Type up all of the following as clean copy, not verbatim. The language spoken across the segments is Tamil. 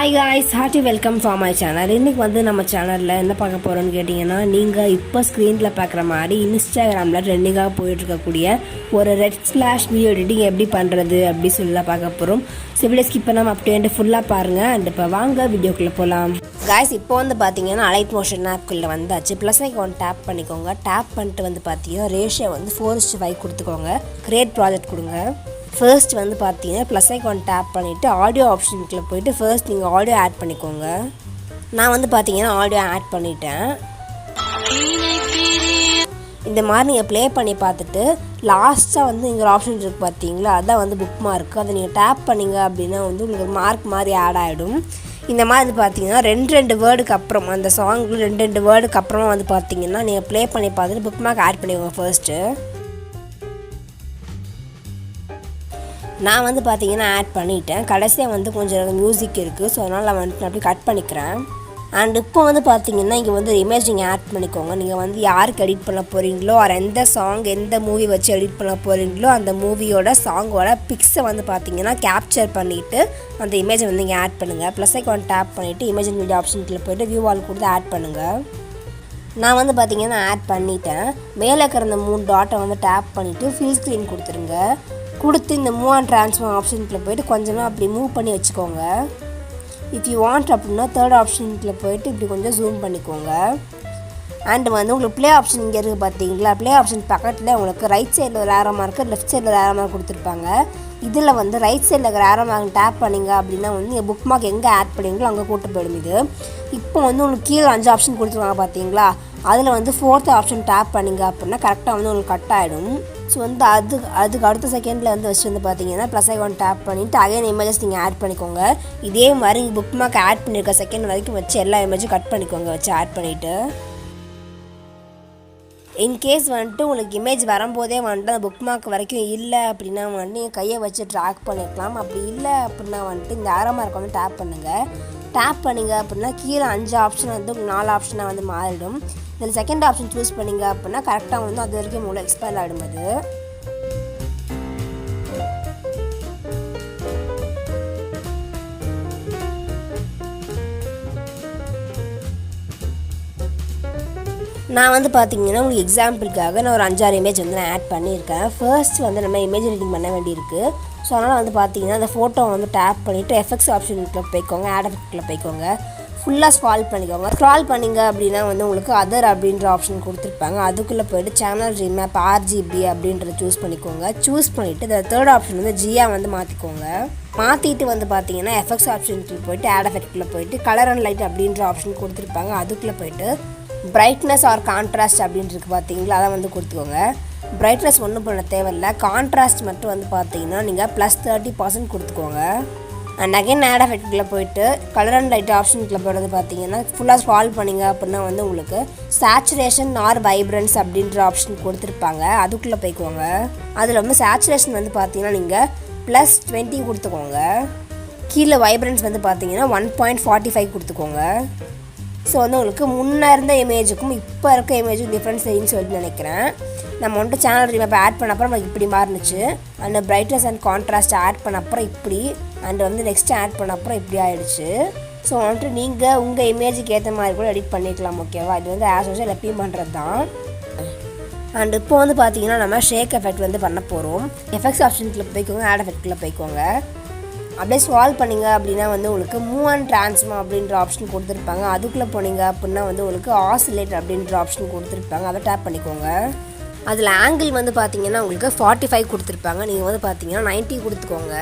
Hi guys, hearty welcome for my channel. இன்னைக்கு வந்து நம்ம சேனல்ல என்ன பார்க்க போறோம்னு கேட்டிங்கன்னா, நீங்க இப்போ ஸ்கிரீன்ல பார்க்குற மாதிரி இன்ஸ்டாகிராம்ல ட்ரெண்டிங்காக போயிட்டு இருக்கக்கூடிய ஒரு ரெட் ஸ்லாஷ் வீடியோ எடிட்டிங் எப்படி பண்றது அப்படி சொல்லி பார்க்க போறோம். வீடியோ ஸ்கிப் பண்ணாம அப்படியே ஃபுல்லா பாருங்க. அண்ட் இப்போ வாங்க வீடியோக்குள்ள போலாம். guys, இப்போ வந்து பாத்தீங்கன்னா Alightmotion ஆப்க்குள்ள வந்தாச்சு. ப்ளஸ் ஐகான் டேப் பண்ணிக்கோங்க. டேப் பண்ணிட்டு வந்து பாத்தீங்கன்னா ரேஷியோ வந்து 4:5 கொடுத்துக்கோங்க. கிரியேட் ப்ராஜெக்ட் கொடுங்க. ஃபர்ஸ்ட் வந்து பார்த்தீங்கன்னா ப்ளஸ் ஐகான் டேப் பண்ணிவிட்டு ஆடியோ ஆப்ஷனுக்குள்ளே போய்ட்டு ஃபர்ஸ்ட் நீங்கள் ஆடியோ ஆட் பண்ணிக்கோங்க. நான் வந்து பார்த்தீங்கன்னா ஆடியோ ஆட் பண்ணிட்டேன். இந்த மாதிரி நீங்கள் ப்ளே பண்ணி பார்த்துட்டு லாஸ்ட்டாக வந்து இங்கே ஆப்ஷன் இருக்குது பார்த்தீங்களா, அதான் வந்து புக் மார்க். அதை நீங்கள் டேப் பண்ணிங்க அப்படின்னா வந்து உங்களுக்கு மார்க் மாதிரி ஆட் ஆகிடும். இந்த மாதிரி வந்து பார்த்தீங்கன்னா ரெண்டு வேர்டுக்கு அப்புறம் அந்த சாங்கில் ரெண்டு வேர்டுக்கு அப்புறமா வந்து பார்த்தீங்கன்னா நீங்கள் ப்ளே பண்ணி பார்த்துட்டு புக் மார்க் ஆட் பண்ணிக்கோங்க. ஃபர்ஸ்ட்டு நான் வந்து பார்த்தீங்கன்னா ஆட் பண்ணிட்டேன். கடைசியாக வந்து கொஞ்சம் மியூசிக் இருக்குது, ஸோ அதனால் நான் வந்துட்டு அப்படி கட் பண்ணிக்கிறேன். அண்ட் இப்போ வந்து பார்த்தீங்கன்னா இங்கே வந்து இமேஜ் நீங்கள் ஆட் பண்ணிக்கோங்க. நீங்கள் வந்து யாருக்கு எடிட் பண்ண போகிறீங்களோ ஆர் எந்த சாங் எந்த மூவி வச்சு எடிட் பண்ண போகிறீங்களோ அந்த மூவியோட சாங்கோட பிக்ஸை வந்து பார்த்தீங்கன்னா கேப்சர் பண்ணிவிட்டு அந்த இமேஜை வந்து இங்கே ஆட் பண்ணுங்கள். ப்ளஸ் ஐகான் டேப் பண்ணிவிட்டு இமேஜ் அண்ட் வீடியோ ஆப்ஷனுக்குள்ள போய்ட்டு வியூ ஆல் கொடுத்து ஆட் பண்ணுங்கள். நான் வந்து பார்த்தீங்கன்னா ஆட் பண்ணிட்டேன். மேலே இருக்கிற அந்த 3 டாட்டை வந்து டேப் பண்ணிவிட்டு ஃபில் ஸ்க்ரீன் கொடுத்துருங்க. கொடுத்து இந்த மூவ் அண்ட் ட்ரான்ஸ்ஃபார்ம் ஆப்ஷனுக்குள்ள போய்ட்டு கொஞ்சமாக அப்படி மூவ் பண்ணி வச்சுக்கோங்க. இஃப் யூ வாண்ட் அப்படின்னா தேர்ட் ஆப்ஷனுக்குள்ள போய்ட்டு இப்படி கொஞ்சம் ஜூம் பண்ணிக்கோங்க. அண்ட் வந்து உங்களுக்கு ப்ளே ஆப்ஷன் இங்கே இருக்குது பார்த்தீங்களா, ப்ளே ஆப்ஷன் பக்கத்தில் உங்களுக்கு ரைட் சைடில் ஒரு ஏரோ மார்க்கு லெஃப்ட் சைடில் ஒரு ஏரோ மார்க் கொடுத்துருப்பாங்க. இதில் வந்து ரைட் சைடில் இருக்கிற ஏரோ மார்க் டேப் பண்ணிங்க அப்படின்னா வந்து நீங்கள் புக் மார்க் எங்கே ஆட் பண்ணிங்களோ அங்கே கூட்டு போயிடும். இது இப்போ வந்து உங்களுக்கு கீழே 5 ஆப்ஷன் கொடுத்துருவாங்க பார்த்தீங்களா, அதில் வந்து 4th ஆப்ஷன் டேப் பண்ணிங்க அப்படின்னா கரெக்டாக வந்து உங்களுக்கு கட் ஆகிடும். ஸோ வந்து அதுக்கு அடுத்த செகண்டில் வந்து வச்சு வந்து பார்த்தீங்கன்னா ப்ளஸ் ஐகான் டேப் பண்ணிவிட்டு அகைன் இமேஜஸ் நீங்கள் ஆட் பண்ணிக்கோங்க. இதே மாதிரி புக் மார்க் ஆட் பண்ணியிருக்க செகண்ட் வரைக்கும் வச்சு எல்லா இமேஜும் கட் பண்ணிக்கோங்க வச்சு ஆட் பண்ணிவிட்டு. இன்கேஸ் வந்துட்டு உங்களுக்கு இமேஜ் வரும்போதே வந்துட்டு அந்த புக் மார்க் வரைக்கும் இல்லை அப்படின்னா வந்துட்டு நீங்கள் கையை வச்சு ட்ராக் பண்ணிக்கலாம். அப்படி இல்லை அப்படின்னா வந்துட்டு இந்த ஏரோ மார்க் வந்து டேப் பண்ணுங்கள். டேப் பண்ணிங்க அப்படின்னா கீழே 5 ஆப்ஷன் வந்து 4 ஆப்ஷனாக வந்து மாறிடும். இதில் செகண்ட் ஆப்ஷன் சூஸ் பண்ணிங்க அப்படின்னா கரெக்டாக வந்து அது வரைக்கும் உங்களுக்கு எக்ஸ்பேண்ட் ஆகிடும். அது நான் வந்து பார்த்தீங்கன்னா உங்களுக்கு எக்ஸாம்பிளுக்காக நான் ஒரு 5-6 இமேஜ் வந்து நான் ஆட் பண்ணியிருக்கேன். ஃபர்ஸ்ட் வந்து நம்ம இமேஜ் எடிட்டிங் பண்ண வேண்டியிருக்கு. ஸோ அதனால் வந்து பார்த்தீங்கன்னா அந்த ஃபோட்டோ வந்து டேப் பண்ணிவிட்டு எஃபெக்ட்ஸ் ஆப்ஷனுக்குள்ள போய்க்கோங்க. ஆட் எஃபெக்ட்டில் போய்க்கோங்க. ஃபுல்லாக ஸ்க்ரால் பண்ணிக்கோங்க. ஸ்க்ரால் பண்ணிங்க அப்படின்னா வந்து உங்களுக்கு அதர் அப்படின்ற ஆப்ஷன் கொடுத்துருப்பாங்க. அதுக்குள்ளே போய்ட்டு சேனல் ரீமேப் RGB அப்படின்றத சூஸ் பண்ணிக்கோங்க. சூஸ் பண்ணிவிட்டு இந்த தேர்ட் ஆப்ஷன் வந்து ஜியாக வந்து மாற்றிக்கோங்க. மாற்றிட்டு வந்து பார்த்தீங்கன்னா எஃபெக்ட்ஸ் ஆப்ஷனுக்குள்ள போய்ட்டு ஆட் எஃபெக்ட்டில் போய்ட்டு கலர் அண்ட் லைட் அப்படின்ற ஆப்ஷன் கொடுத்துருப்பாங்க. அதுக்குள்ளே போய்ட்டு பிரைட்னஸ் ஆர் கான்ட்ராஸ்ட் அப்படின்ட்டு பார்த்தீங்களா, அதை வந்து கொடுத்துக்கோங்க. பிரைட்னஸ் ஒன்றும் பண்ண தேவையில்லை. கான்ட்ராஸ்ட் மட்டும் வந்து பார்த்தீங்கன்னா நீங்கள் +30% கொடுத்துக்கோங்க. அண்ட் அகைன் ஆட் எஃபெக்ட்டில் போய்ட்டு கலர் அண்ட் லைட் ஆப்ஷனுக்குள்ள போகிறது பார்த்தீங்கன்னா ஃபுல்லாக ஸ்க்ரால் பண்ணிங்க அப்படின்னா வந்து உங்களுக்கு சேச்சுரேஷன் ஆர் வைப்ரன்ஸ் அப்படின்ற ஆப்ஷன் கொடுத்துருப்பாங்க. அதுக்குள்ளே போய்க்கோங்க. அதில் வந்து சேச்சுரேஷன் வந்து பார்த்தீங்கன்னா நீங்கள் +20 கொடுத்துக்கோங்க. கீழே வைப்ரன்ஸ் வந்து பார்த்தீங்கன்னா 1.45 கொடுத்துக்கோங்க. ஸோ வந்து உங்களுக்கு முன்னே இருந்த இமேஜுக்கும் இப்போ இருக்க இமேஜுக்கும் டிஃப்ரென்ஸ் தெரியும்னு சொல்லிட்டு நினைக்கிறேன். நம்ம வந்துட்டு சேனல் ரீமேப் ஆட் பண்ண அப்புறம் நமக்கு இப்படி மாறினுச்சு. And brightness and contrast add பண்ண அப்புறம் இப்படி, அண்ட் வந்து நெக்ஸ்ட் ஆட் பண்ண அப்புறம் இப்படி ஆகிடுச்சு. ஸோ வந்துட்டு நீங்கள் உங்கள் இமேஜுக்கு ஏற்ற மாதிரி கூட எடிட் பண்ணிக்கலாம். ஓகேவா, இது வந்து ஆஸ் யூஷுவல் எப்பயும் பண்ணுறது தான். அண்ட் இப்போ வந்து பார்த்தீங்கன்னா நம்ம ஷேக் எஃபெக்ட் வந்து பண்ண போகிறோம். எஃபெக்ட்ஸ் ஆப்ஷனுக்குள்ள போய்க்கோங்க. ஆட் எஃபெக்ட்டில் போய்க்கோங்க. அப்படியே ஸ்க்ரால் பண்ணிங்க அப்படின்னா வந்து உங்களுக்கு மூவ் அண்ட் ட்ரான்ஸ்ஃபார்ம் அப்படின்ற ஆப்ஷன் கொடுத்துருப்பாங்க. அதுக்குள்ளே போனீங்க அப்படின்னா வந்து உங்களுக்கு ஆசிலேட் அப்படின்ற ஆப்ஷன் கொடுத்துருப்பாங்க. அதை டேப் பண்ணிக்கோங்க. அதில் ஆங்கிள் வந்து பார்த்தீங்கன்னா உங்களுக்கு 45 கொடுத்துருப்பாங்க. நீங்கள் வந்து பார்த்தீங்கன்னா 90 கொடுத்துக்கோங்க.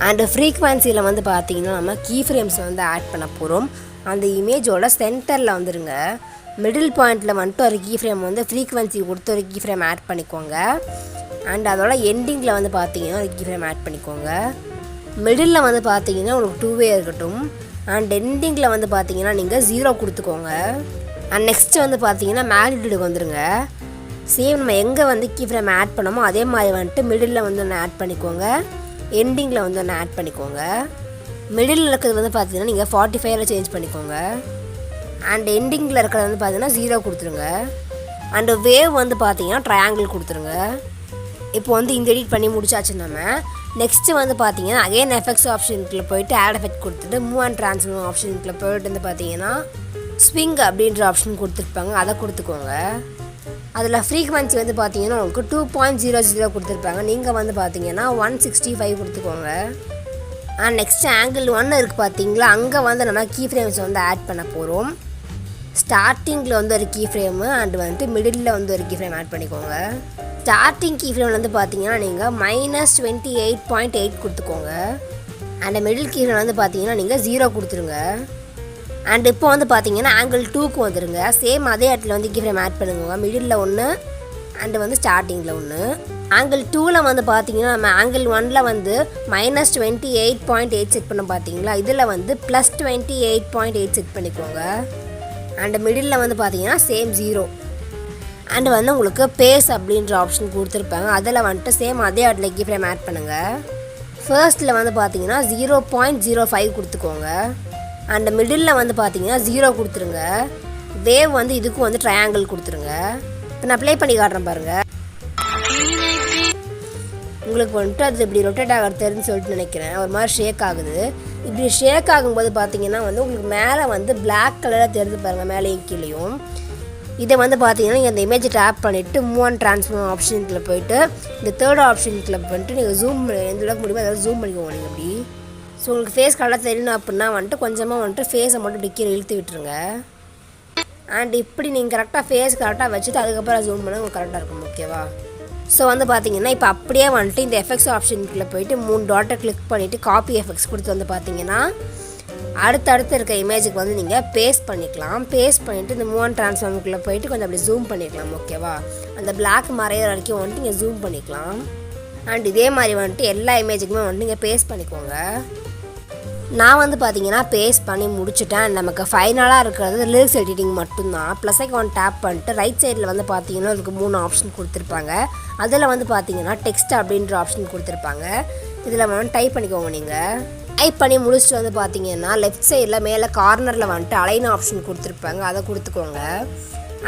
அண்டு ஃப்ரீக்வன்சியில் வந்து பார்த்தீங்கன்னா நம்ம கீ ஃப்ரேம்ஸ் வந்து ஆட் பண்ண போகிறோம். அந்த இமேஜோட சென்டரில் வந்துடுங்க. மிடில் பாயிண்டில் வந்துட்டு ஒரு கீ ஃப்ரேம் வந்து ஃப்ரீக்வன்சி கொடுத்து ஒரு கீ ஃப்ரேம் ஆட் பண்ணிக்கோங்க. அண்ட் அதோட எண்டிங்கில் வந்து பார்த்தீங்கன்னா ஒரு கீ ஃப்ரேம் ஆட் பண்ணிக்கோங்க. மிடில் வந்து பார்த்தீங்கன்னா உங்களுக்கு 2 இருக்கட்டும். அண்ட் எண்டிங்கில் வந்து பார்த்தீங்கன்னா நீங்கள் 0 கொடுத்துக்கோங்க. அண்ட் நெக்ஸ்ட்டு வந்து பார்த்தீங்கன்னா மேக்னிடியூடுக்கு வந்துடுங்க. சேம் நம்ம எங்கே வந்து கீ ஃப்ரேம் ஆட் பண்ணோமோ அதே மாதிரி வந்துட்டு மிடில் வந்து ஒன்று ஆட் பண்ணிக்கோங்க. எண்டிங்கில் வந்து ஒன்று ஆட் பண்ணிக்கோங்க. மிடில் இருக்கிறது வந்து பார்த்தீங்கன்னா நீங்கள் 45 சேஞ்ச் பண்ணிக்கோங்க. அண்ட் எண்டிங்கில் இருக்கிறது வந்து பார்த்தீங்கன்னா 0 கொடுத்துருங்க. அண்டு வேவ் வந்து பார்த்தீங்கன்னா ட்ரையாங்கிள் கொடுத்துருங்க. இப்போ வந்து இந்த எடிட் பண்ணி முடிச்சாச்சு. நம்ம நெக்ஸ்ட்டு வந்து பார்த்தீங்கன்னா அகைன் எஃபெக்ட்ஸ் ஆப்ஷனுக்குள்ளே போயிட்டு ஆட் எஃபெக்ட் கொடுத்துட்டு மூவ் அண்ட் ட்ரான்ஸ்ஃபார்ம் ஆப்ஷனுக்குள்ளே போயிட்டு வந்து பார்த்தீங்கன்னா ஸ்விங் அப்படின்ற ஆப்ஷன் கொடுத்துருப்பாங்க, அதை கொடுத்துக்கோங்க. அதில் ஃப்ரீக்வன்சி வந்து பார்த்தீங்கன்னா உங்களுக்கு 2.00 கொடுத்துருப்பாங்க, நீங்கள் வந்து பார்த்தீங்கன்னா 165 கொடுத்துக்கோங்க. அண்ட் நெக்ஸ்ட்டு ஆங்கிள் 1 இருக்குது பார்த்தீங்களா, அங்கே வந்து நம்ம கீ ஃப்ரேம்ஸ் வந்து ஆட் பண்ண போகிறோம். ஸ்டார்டிங்கில் வந்து ஒரு கீ ஃப்ரேமு அண்ட் வந்துட்டு மிடில் வந்து ஒரு கீ ஃப்ரேம் ஆட் பண்ணிக்கோங்க. ஸ்டார்டிங் கீ ஃப்ரேம் வந்து பார்த்தீங்கன்னா நீங்கள் -28.8 கொடுத்துக்கோங்க. அண்ட் மிடில் கீ ஃப்ரேம் வந்து பார்த்தீங்கன்னா நீங்கள் 0 கொடுத்துருங்க. அண்ட் இப்போ வந்து பார்த்தீங்கன்னா ஆங்கிள் 2க்கு வந்துடுங்க. சேம் அதே இடத்துல வந்து கீ ஃப்ரேம் ஆட் பண்ணுங்க. மிடில் 1 அண்டு வந்து ஸ்டார்டிங்கில் 1. ஆங்கிள் 2ல் வந்து பார்த்தீங்கன்னா நம்ம ஆங்கிள் 1ல் வந்து -28.8 செட் பண்ண பார்த்தீங்களா, இதில் வந்து +28.8 செட் பண்ணிக்கோங்க. அண்டு மிடில் வந்து பார்த்தீங்கன்னா சேம் 0. அண்டு வந்து உங்களுக்கு பேஸ் அப்படின்ற ஆப்ஷன் கொடுத்துருப்பாங்க, அதில் வந்துட்டு சேம் அதே இடத்துல கீ ஃப்ரேம் ஆட் பண்ணுங்கள். ஃபர்ஸ்ட்டில் வந்து பார்த்தீங்கன்னா 0.05 கொடுத்துக்கோங்க. அண்ட் மிடில் வந்து பார்த்தீங்கன்னா 0 கொடுத்துருங்க. வேவ் வந்து இதுக்கும் வந்து ட்ரையாங்கிள் கொடுத்துருங்க. இப்போ நான் ப்ளே பண்ணி காட்டுறேன் பாருங்கள். உங்களுக்கு வந்துட்டு அது இப்படி ரொட்டேட் ஆகிறதுன்னு சொல்லிட்டு நினைக்கிறேன். ஒரு மாதிரி ஷேக் ஆகுது. இப்படி ஷேக் ஆகும்போது பார்த்தீங்கன்னா வந்து உங்களுக்கு மேலே வந்து பிளாக் கலராக தெரிஞ்சு பாருங்கள், மேலேயும் கீழேயும். இதை வந்து பார்த்தீங்கன்னா நீங்கள் அந்த இமேஜை டேப் பண்ணிவிட்டு மூவ் அண்ட் ட்ரான்ஸ்ஃபார்ம் ஆப்ஷனுக்குள்ளே போயிட்டு இந்த தேர்ட் ஆப்ஷனுக்குள்ளே பண்ணிட்டு நீங்கள் ஜூம் எந்த அளவுக்கு முடியுமோ அதாவது ஜூம் பண்ணிக்கோங்க. நீங்கள் அப்படி ஸோ உங்களுக்கு ஃபேஸ் கலராக தெரியணும் அப்படின்னா வந்துட்டு கொஞ்சமாக வந்துட்டு ஃபேஸை மட்டும் டிக்கீரை இழுத்து விட்டுருங்க. அண்ட் இப்படி நீங்கள் கரெக்டாக ஃபேஸ் கரெக்டாக வச்சுட்டு அதுக்கப்புறம் ஜூம் பண்ண உங்களுக்கு கரெக்டாக இருக்கும். ஓகேவா? ஸோ வந்து பார்த்தீங்கன்னா இப்போ அப்படியே வந்துட்டு இந்த எஃபெக்ட்ஸ் ஆப்ஷனுக்குள்ளே போயிட்டு 3 டாட்டை கிளிக் பண்ணிவிட்டு காப்பி எஃபெக்ட்ஸ் கொடுத்து வந்து பார்த்தீங்கன்னா அடுத்தடுத்து இருக்க இமேஜுக்கு வந்து நீங்கள் பேஸ்ட் பண்ணிக்கலாம். பேஸ்ட் பண்ணிவிட்டு இந்த மூவ் அண்ட் ட்ரான்ஸ்ஃபார்முக்குள்ளே போயிட்டு கொஞ்சம் அப்படி ஜூம் பண்ணிக்கலாம். ஓகேவா? அந்த பிளாக் மறையிற வரைக்கும் வந்துட்டு நீங்கள் ஜூம் பண்ணிக்கலாம். அண்ட் இதே மாதிரி வந்துட்டு எல்லா இமேஜுக்குமே வந்துட்டு நீங்கள் பேஸ்ட் பண்ணிக்கோங்க. நான் வந்து பார்த்தீங்கன்னா பேஸ்ட் பண்ணி முடிச்சுட்டேன். நமக்கு ஃபைனலாக இருக்கிறது லிரிக்ஸ் எடிட்டிங் மட்டும்தான். ப்ளஸ் ஐக்கான் டேப் பண்ணிட்டு ரைட் சைடில் வந்து பார்த்தீங்கன்னா அதுக்கு 3 ஆப்ஷன் கொடுத்துருப்பாங்க. அதில் வந்து பார்த்தீங்கன்னா டெக்ஸ்ட் அப்படின்ற ஆப்ஷன் கொடுத்துருப்பாங்க. இதில் வந்து டைப் பண்ணிக்கோங்க. நீங்கள் டைப் பண்ணி முடிச்சுட்டு வந்து பார்த்தீங்கன்னா லெஃப்ட் சைடில் மேலே கார்னரில் வந்துட்டு அலைன் ஆப்ஷன் கொடுத்துருப்பாங்க, அதை கொடுத்துக்கோங்க.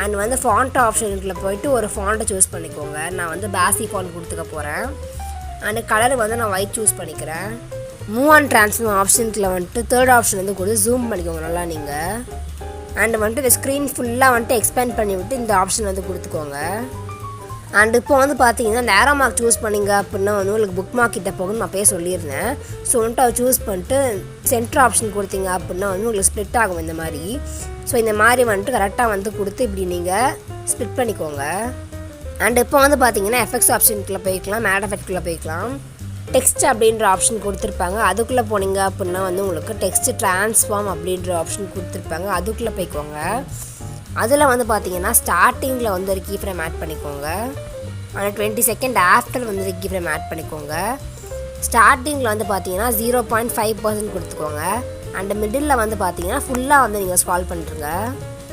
அண்ட் வந்து ஃபாண்ட் ஆப்ஷனுக்குள்ளே போயிட்டு ஒரு ஃபாண்ட்டை சூஸ் பண்ணிக்கோங்க. நான் வந்து பேசி ஃபாண்ட் கொடுத்துக்க போகிறேன். அண்ட் கலர் வந்து நான் ஒயிட் சூஸ் பண்ணிக்கிறேன். மூவ் அண்ட் ட்ரான்ஸ்ஃபார்ம் ஆப்ஷனுக்குள்ள வந்துட்டு தேர்ட் ஆப்ஷன் வந்து கொடுத்து ஜூம் பண்ணிக்கோங்க நல்லா நீங்கள். அண்ட் வந்துட்டு இந்த ஸ்க்ரீன் ஃபுல்லாக வந்துட்டு எக்ஸ்பேண்ட் பண்ணி விட்டு இந்த ஆப்ஷன் வந்து கொடுத்துக்கோங்க. அண்ட் இப்போ வந்து பார்த்தீங்கன்னா இந்த ஏரோ மார்க் சூஸ் பண்ணிங்க அப்படின்னா வந்து உங்களுக்கு புக் மார்க் கிட்ட போகணும்னு நான் போய் சொல்லியிருந்தேன். ஸோ வந்துட்டு அதை சூஸ் பண்ணிட்டு சென்டர் ஆப்ஷன் கொடுத்தீங்க அப்படின்னா வந்து உங்களுக்கு ஸ்ப்ளிட் ஆகும் இந்த மாதிரி. ஸோ இந்த மாதிரி வந்துட்டு கரெக்டாக வந்து கொடுத்து இப்படி நீங்கள் ஸ்ப்ளிட் பண்ணிக்கோங்க. அண்ட் இப்போ வந்து பார்த்தீங்கன்னா எஃபெக்ட்ஸ் ஆப்ஷனுக்குள்ளே போய்க்கலாம், ஆட் எஃபெக்ட்குள்ளே போய்க்கலாம். டெக்ஸ்ட் அப்படின்ற ஆப்ஷன் கொடுத்துருப்பாங்க, அதுக்குள்ளே போனீங்க அப்படின்னா வந்து உங்களுக்கு டெக்ஸ்ட் ட்ரான்ஸ்ஃபார்ம் அப்படின்ற ஆப்ஷன் கொடுத்துருப்பாங்க, அதுக்குள்ளே போய்க்கோங்க. அதில் வந்து பார்த்தீங்கன்னா ஸ்டார்டிங்கில் வந்து ஒரு கீ ஃப்ரேம் ஆட் பண்ணிக்கோங்க. ஆனால் 20 செகண்ட் ஆஃப்டர் வந்து ஒரு கீ ஃப்ரேம் ஆட் பண்ணிக்கோங்க. ஸ்டார்டிங்கில் வந்து பார்த்தீங்கன்னா 0.5% கொடுத்துக்கோங்க. அண்ட் மிடில் வந்து பார்த்தீங்கன்னா ஃபுல்லாக வந்து நீங்கள் ஸ்க்ரால் பண்ணிட்டுருங்க.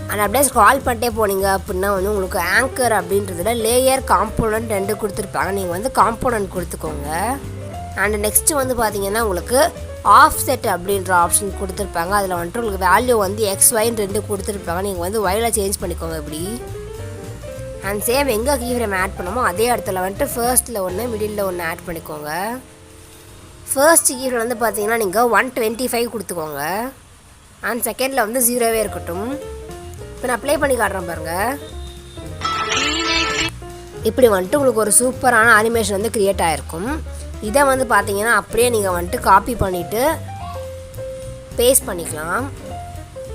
அண்ட் அப்படியே ஸ்க்ரால் பண்ணிட்டே போனீங்க அப்படின்னா வந்து உங்களுக்கு ஆங்கர் அப்படின்றதுல லேயர் காம்போனன்ட் 2 கொடுத்துருப்பாங்க, நீங்கள் வந்து காம்போனன்ட் கொடுத்துக்கோங்க. அண்ட் நெக்ஸ்ட்டு வந்து பார்த்தீங்கன்னா உங்களுக்கு ஆஃப் செட் அப்படின்ற ஆப்ஷன் கொடுத்துருப்பாங்க, அதில் வந்துட்டு உங்களுக்கு வேல்யூ வந்து XYன்னு 2 கொடுத்துருப்பாங்க, நீங்கள் வந்து ஒயில சேஞ்ச் பண்ணிக்கோங்க இப்படி. அண்ட் சேம் எங்கே கீ ஃப்ரேம் ஆட் பண்ணமோ அதே இடத்துல வந்துட்டு ஃபர்ஸ்ட்டில் 1 மிடில் 1 ஆட் பண்ணிக்கோங்க. ஃபர்ஸ்ட் கீ ஃப்ரேம் வந்து பார்த்தீங்கன்னா நீங்கள் 125 கொடுத்துக்கோங்க. அண்ட் செகண்டில் வந்து 0 இருக்கட்டும். இப்போ நான் ப்ளே பண்ணி காட்டுறேன் பாருங்கள். இப்படி வந்துட்டு உங்களுக்கு ஒரு சூப்பரான அனிமேஷன் வந்து க்ரியேட் ஆகிருக்கும். இதை வந்து பார்த்தீங்கன்னா அப்படியே நீங்கள் வந்துட்டு காப்பி பண்ணிவிட்டு பேஸ்ட் பண்ணிக்கலாம்.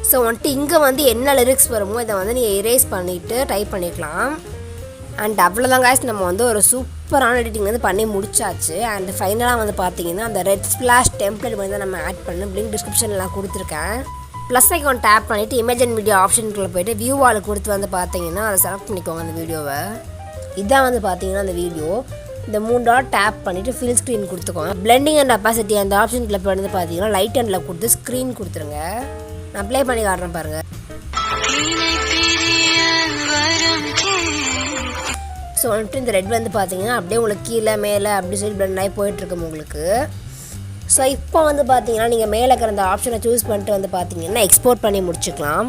ஸோ வந்துட்டு இங்கே வந்து என்ன லிரிக்ஸ் வருமோ இதை வந்து நீங்கள் எரேஸ் பண்ணிவிட்டு டைப் பண்ணிக்கலாம். அண்ட் அவ்வளோதான் காய்ஸ், நம்ம வந்து ஒரு சூப்பரான எடிட்டிங் வந்து பண்ணி முடிச்சாச்சு. அண்ட் ஃபைனலாக வந்து பார்த்தீங்கன்னா அந்த ரெட் ஸ்ப்ளாஷ் டெம்ப்ளேட் வந்து நம்ம ஆட் பண்ணி லிங்க் டிஸ்கிரிப்ஷன்லாம் கொடுத்துருக்கேன். ப்ளஸ் ஐக்கான் டேப் பண்ணிவிட்டு இமேஜ் அண்ட் வீடியோ ஆப்ஷனுக்குள்ளே போய்ட்டு வியூ வால் கொடுத்து வந்து பார்த்தீங்கன்னா அதை செலக்ட் பண்ணிக்கோங்க அந்த வீடியோவை. இதான் வந்து பார்த்தீங்கன்னா அந்த வீடியோ. இந்த 3 டாட் டேப் பண்ணிவிட்டு ஃபில் ஸ்க்ரீன் கொடுத்துக்கோங்க. பிளெண்டிங் அண்ட் அப்பாசிட்டி அந்த ஆப்ஷனுக்குள்ளே போய் வந்து பார்த்தீங்கன்னா லைட் அண்டில் கொடுத்து ஸ்க்ரீன் கொடுத்துருங்க. நான் ப்ளே பண்ணி காட்டுறேன் பாருங்கள். ஸோ வந்துட்டு இந்த ரெட் வந்து பார்த்தீங்கன்னா அப்படியே உங்களுக்கு கீழே மேலே அப்படி சொல்லி பிளெண்ட் ஆகி போயிட்டுருக்கும் உங்களுக்கு. ஸோ இப்போ வந்து பார்த்தீங்கன்னா நீங்கள் மேலே இருக்கிற அந்த ஆப்ஷனை சூஸ் பண்ணிட்டு வந்து பார்த்தீங்கன்னா எக்ஸ்போர்ட் பண்ணி முடிச்சுக்கலாம்.